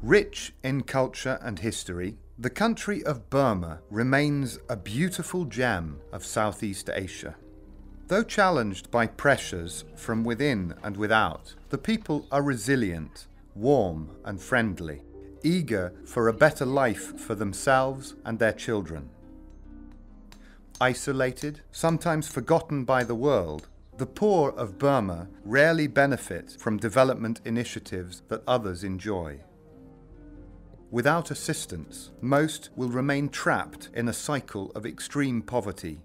Rich in culture and history, the country of Burma remains a beautiful gem of Southeast Asia. Though challenged by pressures from within and without, the people are resilient, warm and friendly, eager for a better life for themselves and their children. Isolated, sometimes forgotten by the world, the poor of Burma rarely benefit from development initiatives that others enjoy. Without assistance, most will remain trapped in a cycle of extreme poverty,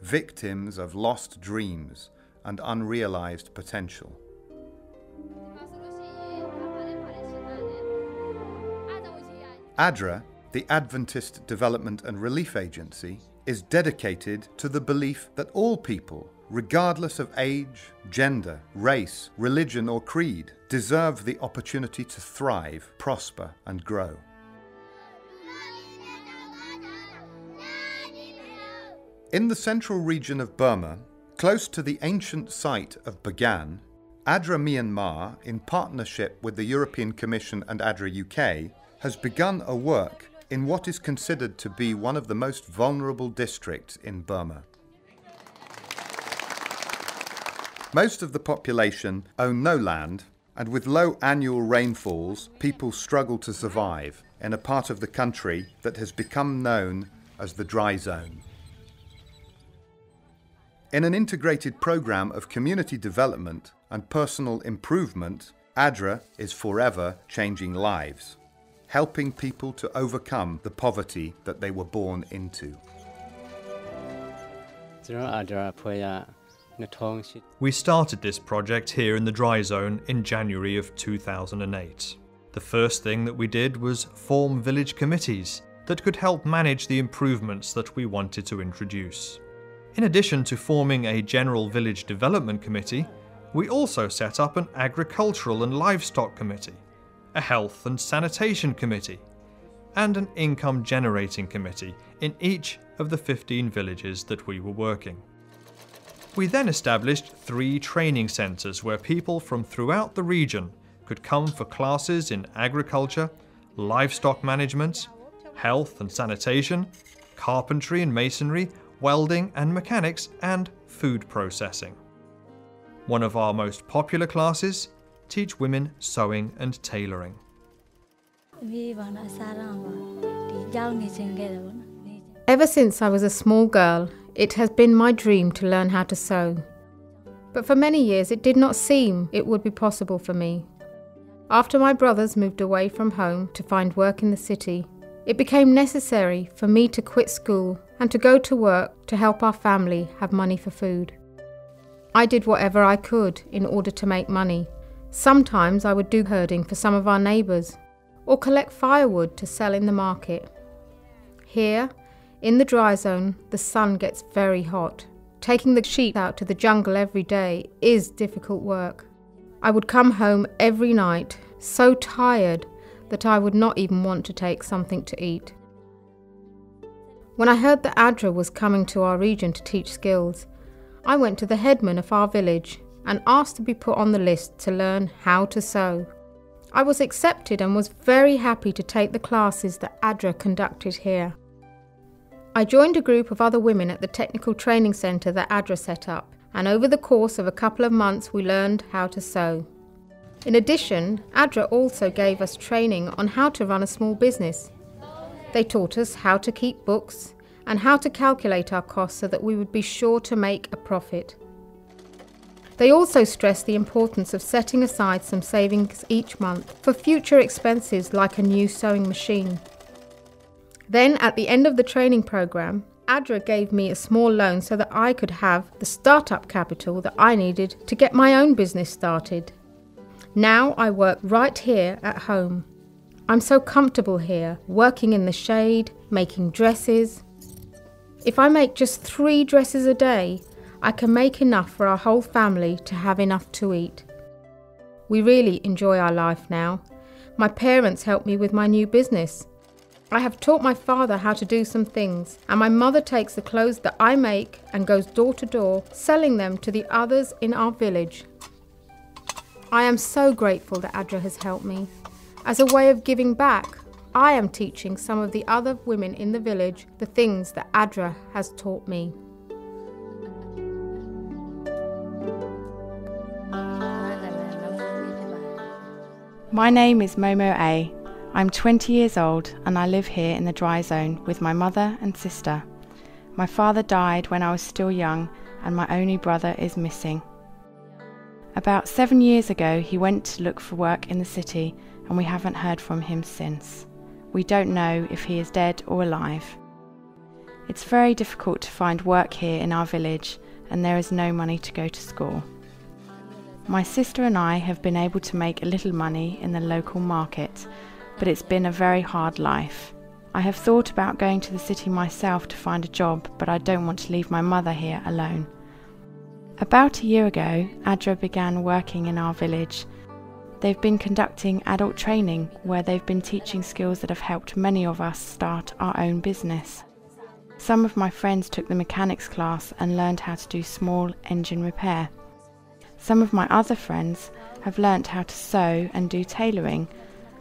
victims of lost dreams and unrealized potential. ADRA, the Adventist Development and Relief Agency, is dedicated to the belief that all people, regardless of age, gender, race, religion or creed, deserve the opportunity to thrive, prosper and grow. In the central region of Burma, close to the ancient site of Bagan, ADRA Myanmar, in partnership with the European Commission and ADRA UK, has begun a work in what is considered to be one of the most vulnerable districts in Burma. Most of the population own no land, and with low annual rainfalls, people struggle to survive in a part of the country that has become known as the dry zone. In an integrated program of community development and personal improvement, ADRA is forever changing lives, helping people to overcome the poverty that they were born into. We started this project here in the dry zone in January of 2008. The first thing that we did was form village committees that could help manage the improvements that we wanted to introduce. In addition to forming a general village development committee, we also set up an agricultural and livestock committee, a health and sanitation committee, and an income generating committee in each of the 15 villages that we were working. We then established 3 training centres where people from throughout the region could come for classes in agriculture, livestock management, health and sanitation, carpentry and masonry, welding and mechanics, and food processing. One of our most popular classes, teach women sewing and tailoring. Ever since I was a small girl, it has been my dream to learn how to sew. But for many years it did not seem it would be possible for me. After my brothers moved away from home to find work in the city, it became necessary for me to quit school and to go to work to help our family have money for food. I did whatever I could in order to make money. Sometimes I would do herding for some of our neighbours, or collect firewood to sell in the market. Here, in the dry zone, the sun gets very hot. Taking the sheep out to the jungle every day is difficult work. I would come home every night, so tired that I would not even want to take something to eat. When I heard that ADRA was coming to our region to teach skills, I went to the headman of our village and asked to be put on the list to learn how to sew. I was accepted and was very happy to take the classes that ADRA conducted here. I joined a group of other women at the technical training centre that ADRA set up, and over the course of a couple of months we learned how to sew. In addition, ADRA also gave us training on how to run a small business. They taught us how to keep books and how to calculate our costs so that we would be sure to make a profit. They also stressed the importance of setting aside some savings each month for future expenses like a new sewing machine. Then, at the end of the training program, ADRA gave me a small loan so that I could have the startup capital that I needed to get my own business started. Now I work right here at home. I'm so comfortable here, working in the shade, making dresses. If I make just 3 dresses a day, I can make enough for our whole family to have enough to eat. We really enjoy our life now. My parents help me with my new business. I have taught my father how to do some things, and my mother takes the clothes that I make and goes door to door, selling them to the others in our village. I am so grateful that ADRA has helped me, As a way of giving back, I am teaching some of the other women in the village the things that ADRA has taught me. My name is Momo A. I'm 20 years old and I live here in the dry zone with my mother and sister. My father died when I was still young and my only brother is missing. About 7 years ago he went to look for work in the city and we haven't heard from him since. We don't know if he is dead or alive. It's very difficult to find work here in our village and there is no money to go to school. My sister and I have been able to make a little money in the local market, but it's been a very hard life. I have thought about going to the city myself to find a job, but I don't want to leave my mother here alone. About a year ago, ADRA began working in our village. They've been conducting adult training where they've been teaching skills that have helped many of us start our own business. Some of my friends took the mechanics class and learned how to do small engine repair. Some of my other friends have learnt how to sew and do tailoring.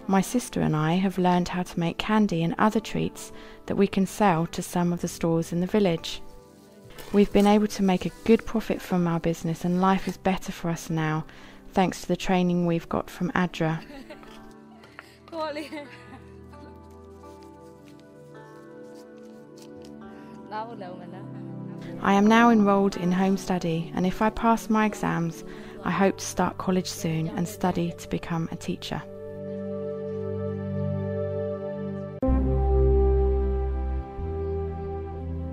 My sister and I have learned how to make candy and other treats that we can sell to some of the stores in the village. We've been able to make a good profit from our business and life is better for us now, thanks to the training we've got from ADRA. I am now enrolled in home study and if I pass my exams, I hope to start college soon and study to become a teacher.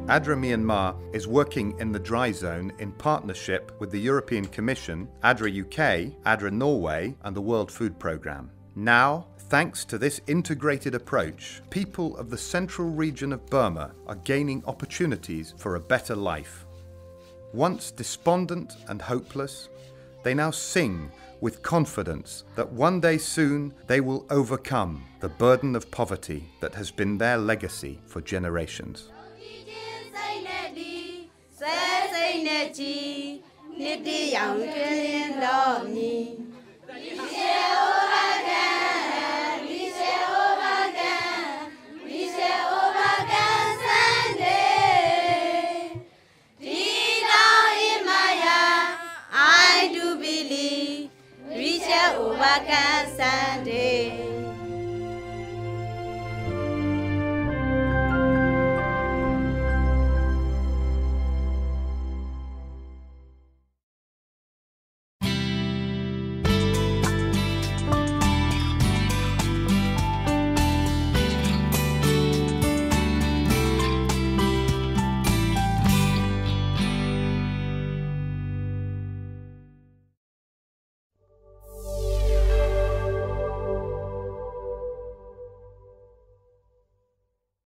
ADRA Myanmar is working in the dry zone in partnership with the European Commission, ADRA UK, ADRA Norway and the World Food Programme. Now, thanks to this integrated approach, people of the central region of Burma are gaining opportunities for a better life. Once despondent and hopeless, they now sing with confidence that one day soon they will overcome the burden of poverty that has been their legacy for generations. Say,